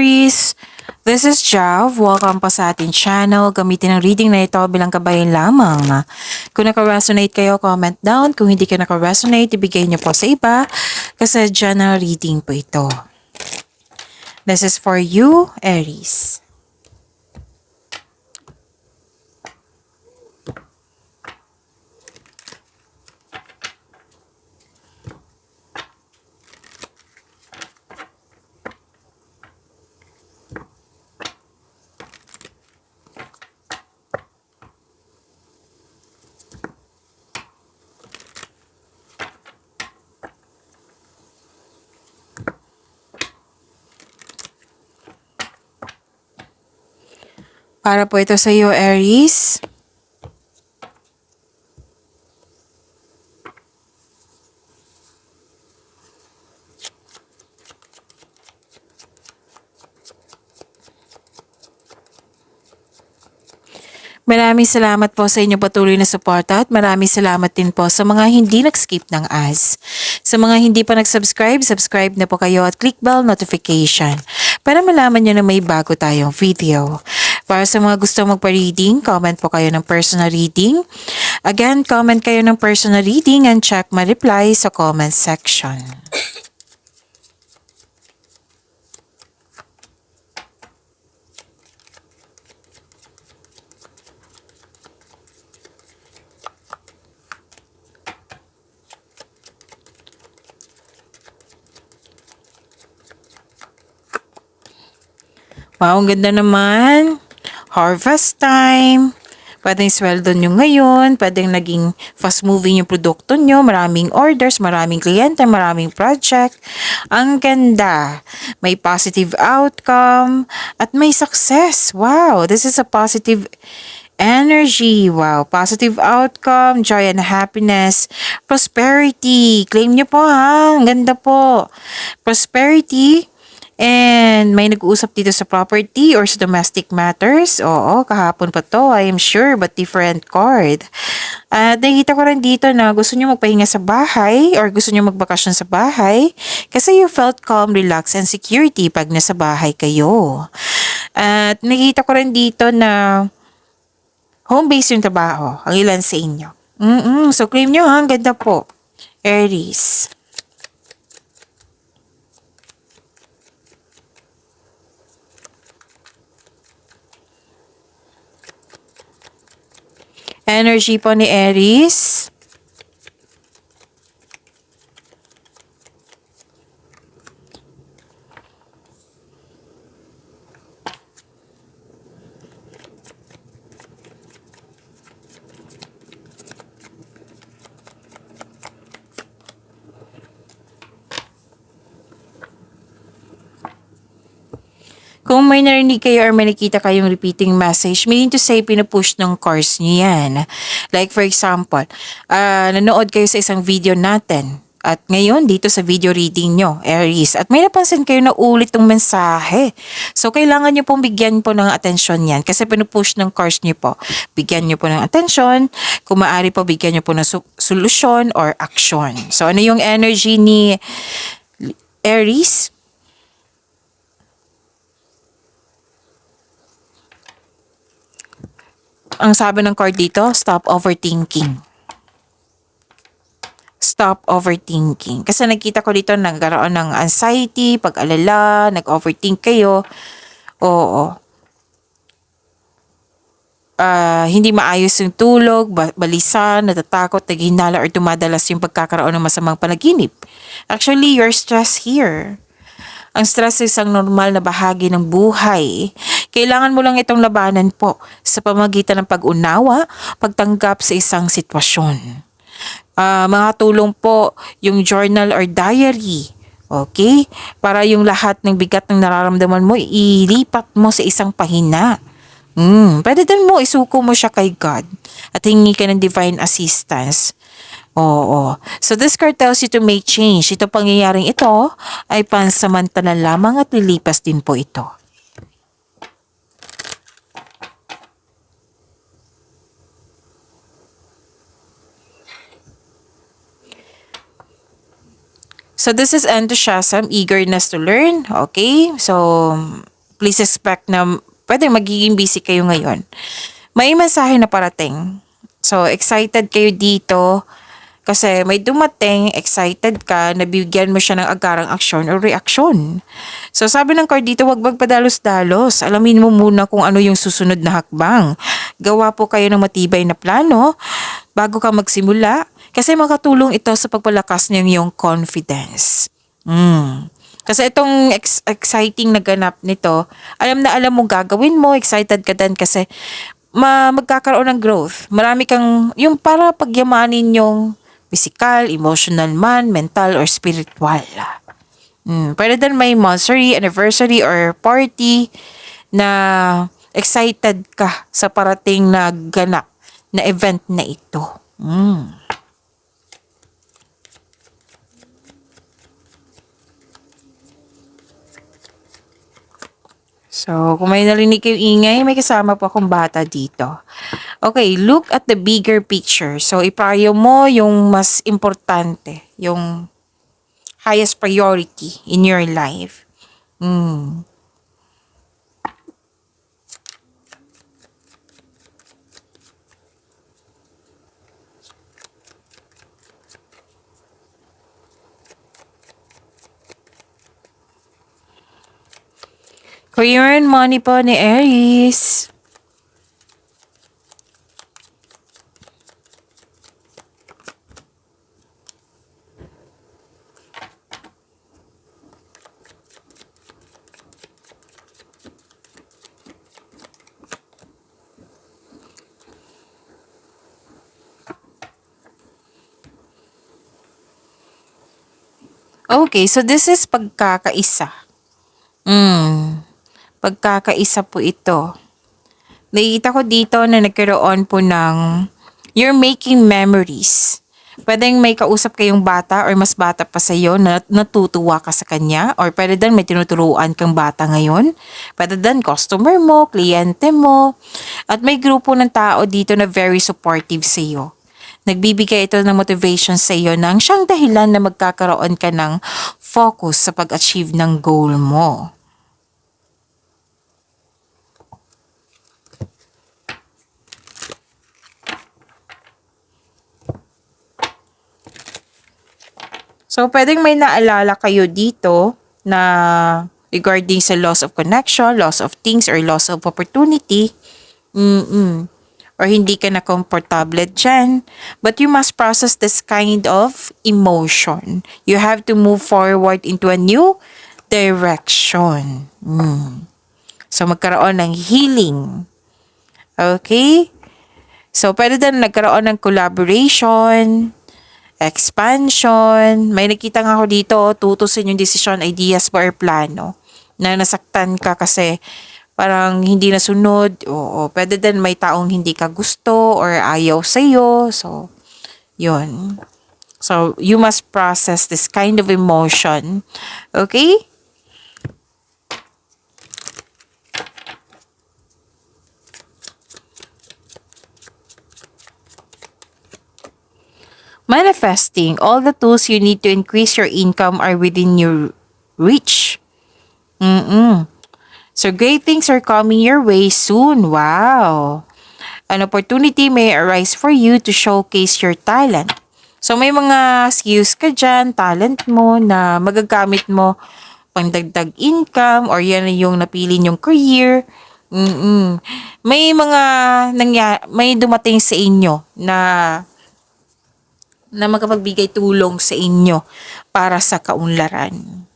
Aries! This is Jav. Welcome po sa ating channel. Gamitin ang reading na ito bilang kabayan lamang. Kung naka-resonate kayo, comment down. Kung hindi kayo naka-resonate, ibigay niyo po sa iba kasi general reading po ito. This is for you, Aries. Para po ito sa iyo, Aries. Maraming salamat po sa inyong patuloy na suporta at maraming salamat din po sa mga hindi nag-skip ng ads. Sa mga hindi pa nag-subscribe, subscribe na po kayo at click bell notification para malaman nyo na may bago tayong video. Para sa mga gusto magpa-reading, comment po kayo ng personal reading. Again, comment kayo ng personal reading and check my reply sa comment section. Wow, ang ganda naman. Harvest time. Pwedeng sweldo nyo ngayon, pwedeng naging fast-moving yung produkto nyo, maraming orders, maraming kliyente, maraming project. Ang ganda. May positive outcome at may success. Wow, this is a positive energy. Wow, positive outcome, joy and happiness, prosperity. Claim nyo po ha, ang ganda po. Prosperity. And may nag-uusap dito sa property or sa domestic matters. Oo, kahapon pa to, I am sure, but different card. At nakikita ko rin dito na gusto nyo magpahinga sa bahay or gusto nyo magbakasyon sa bahay kasi you felt calm, relaxed, and security pag nasa bahay kayo. At nakikita ko rin dito na home-based yung trabaho, ang ilan sa inyo. So claim nyo ha, ang ganda po. Aries. Energy po ni Aries. Kung may narinig kayo or may nakita kayong repeating message, meaning to say, pinupush ng course nyo yan. Like for example, nanood kayo sa isang video natin. At ngayon, dito sa video reading nyo, Aries. At may napansin kayo na ulit tong mensahe. So, kailangan nyo pong bigyan po ng atensyon yan. Kasi pinupush ng course nyo po. Bigyan nyo po ng atensyon. Kung maaari po, bigyan nyo po ng solusyon or action. So, ano yung energy ni Aries? Ang sabi ng card dito, stop overthinking. Stop overthinking. Kasi nakita ko dito nagkaroon ng anxiety, pag-alala, nag-overthink kayo. Oo. Hindi maayos yung tulog, balisa, natatakot, naghinala or tumadalas yung pagkakaroon ng masamang panaginip. Actually, you're stressed here. Ang stress ay isang normal na bahagi ng buhay. Kailangan mo lang itong labanan po sa pamagitan ng pag-unawa, pagtanggap sa isang sitwasyon. Mga tulong po yung journal or diary. Okay? Para yung lahat ng bigat ng nararamdaman mo, ilipat mo sa isang pahina. Pwede din mo, isuko mo siya kay God at hingi ka ng divine assistance. Oo. So this card tells you to make change. Ito pangyayaring ito ay pansamantala lamang at lilipas din po ito. So this is enthusiasm, eagerness to learn. Okay? So please expect na pwede magiging busy kayo ngayon. May mensahe na parating. So, excited kayo dito kasi may dumating, excited ka, nabigyan mo siya ng agarang aksyon o reaksyon. So, sabi ng card dito, huwag magpadalos-dalos. Alamin mo muna kung ano yung susunod na hakbang. Gawa po kayo ng matibay na plano bago ka magsimula kasi makatulong ito sa pagpalakas ng iyong confidence. Kasi itong exciting na ganap nito, alam na alam mong gagawin mo, excited ka din kasi magkakaroon ng growth. Marami kang, yung para pagyamanin yung physical, emotional man, mental, or spiritual. Pwede din may monthsary, anniversary, or party na excited ka sa parating na ganap na event na ito. So, kung may narinig kayong ingay, may kasama po akong bata dito. Okay, look at the bigger picture. So, ipayo mo yung mas importante, yung highest priority in your life. Career and money po ni Aries. Okay, so this is pagkakaisa. Pagkakaisa po ito. Nakikita ko dito na nagkaroon po ng you're making memories. Pwedeng may kausap kayong bata or mas bata pa sa iyo na natutuwa ka sa kanya or pwede din may tinuturuan kang bata ngayon. Pwede din customer mo, kliyente mo. At may grupo ng tao dito na very supportive sa iyo. Nagbibigay ito ng motivation sa iyo nang siyang dahilan na magkakaroon ka ng focus sa pag-achieve ng goal mo. So, pwedeng may naalala kayo dito na regarding sa loss of connection, loss of things, or loss of opportunity. Or hindi ka na komportable dyan. But you must process this kind of emotion. You have to move forward into a new direction. So, magkaroon ng healing. Okay? So, pwede din nagkaroon ng collaboration, expansion. May nakita nga ako dito, tutusin yung decision, ideas ba or plano na nasaktan ka kasi parang hindi nasunod. O pwede din may taong hindi ka gusto or ayaw sa'yo. So, yun. So, you must process this kind of emotion. Okay? Manifesting, all the tools you need to increase your income are within your reach. So, great things are coming your way soon. Wow! An opportunity may arise for you to showcase your talent. So, may mga skills ka dyan, talent mo na magagamit mo pangdagdag income or yan yung napili yung career. May mga may dumating sa inyo na makapagbigay tulong sa inyo para sa kaunlaran.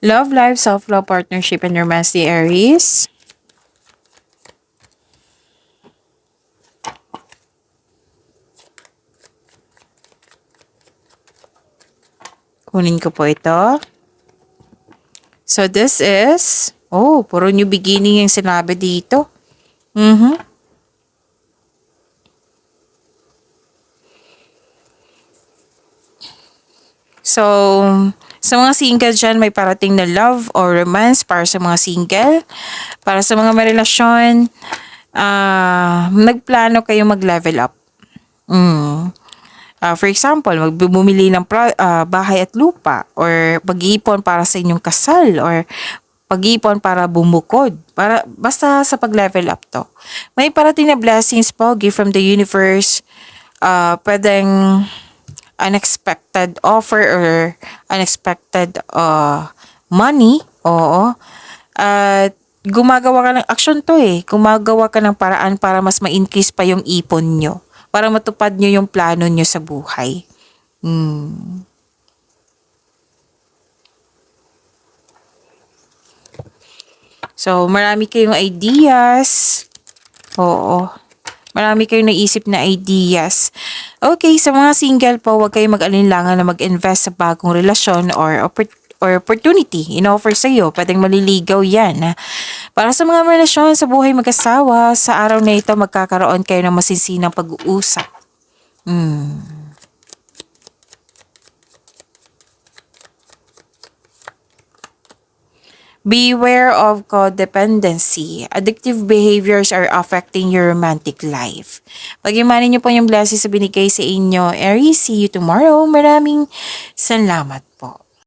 Love life, self-love, partnership, and romance, the Aries. Kunin ko po ito. So, this is, puro new beginning yung sinabi dito. So, Sa mga single dyan, may parating na love or romance para sa mga single. Para sa mga may relasyon, nagplano kayo mag-level up. For example, bumili ng bahay at lupa or pag-iipon para sa inyong kasal or pag-iipon para bumukod. Para, basta sa pag-level up to. May parating na blessings po, gift from the universe. Pwedeng unexpected offer or unexpected money. Oo. At gumagawa ka ng action to eh. Gumagawa ka ng paraan para mas ma-increase pa yung ipon nyo. Para matupad nyo yung plano nyo sa buhay. So, marami kayong ideas. Oo. Marami kayong naisip na ideas. Okay, sa mga single po, huwag kayong mag-alinlangan na mag-invest sa bagong relasyon or opportunity in-offer sa iyo. Pwedeng maliligaw yan. Para sa mga relasyon sa buhay mag-asawa, sa araw na ito magkakaroon kayo ng masinsinang pag-uusap. Beware of codependency. Addictive behaviors are affecting your romantic life. Pag-imanin niyo po yung blessings sa binigay sa inyo. Aries, see you tomorrow. Maraming salamat po.